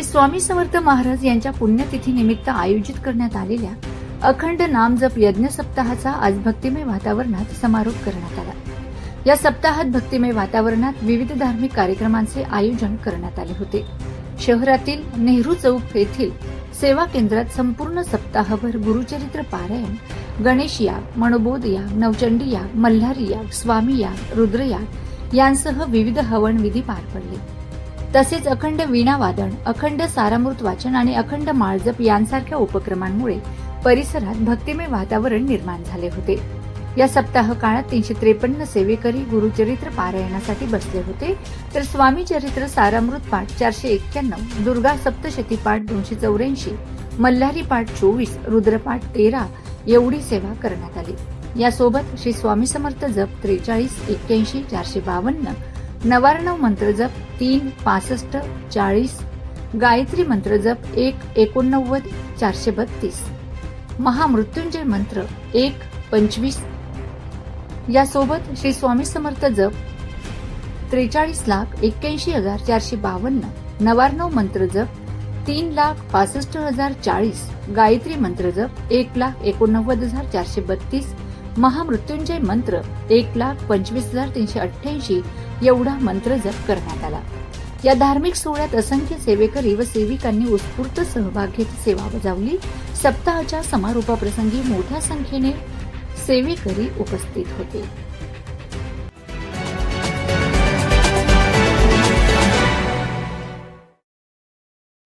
श्री स्वामी समर्थ महाराज यांच्या पुण्यतिथीनिमित्त आयोजित करण्यात आलेल्या अखंड नामजप यज्ञ सप्ताहाचा आज भक्तिमय वातावरणात समारोप करण्यात आला। या सप्ताहात भक्तिमय वातावरणात विविध धार्मिक कार्यक्रमांचे आयोजन करण्यात आले होते। शहरातील नेहरू चौक येथील सेवा केंद्रात संपूर्ण सप्ताहभर गुरुचरित्र पारायण, गणेश याग, मनोबोध याग, नवचंडी याग, मल्हारी याग, स्वामी याग, रुद्र याग यांसह विविध हवन विधी पार पडले। तसेच अखंड वीणा वादन, अखंड सारामृत वाचन आणि अखंड माळजप यांसारख्या उपक्रमांमुळे परिसरात भक्तिमय वातावरण निर्माण झाले होते। या सप्ताह काळात 353 सेवेकरी गुरुचरित्र पारायणासाठी बसले होते, तर स्वामी चरित्र सारामृत पाठ 491, दुर्गा सप्तशती पाठ 284, मल्हारी पाठ 24, रुद्रपाठ 13 एवढी सेवा करण्यात आली। यासोबत श्री स्वामी समर्थ जप 43 81 452, नवार्णव मंत्र जप 3 65 40, गायत्री मंत्र जप 1 89 432, महामृत्युंजय मंत्र 1 25। यासोबत श्री स्वामी समर्थ जप 43,81,452, नवार्णव मंत्र जप 3,65,040, गायत्री मंत्र जप 1,89,432, महामृत्युंजय मंत्र 1,25,388 एवढा मंत्र जप करण्यात आला। या धार्मिक सोहळ्यात असंख्य सेवेकरी व सेविकांनी उत्स्फूर्त सहभाग घेत सेवा बजावली। सप्ताहाच्या समारोपाप्रसंगी मोठ्या संख्येने सेवेकरी उपस्थित होते।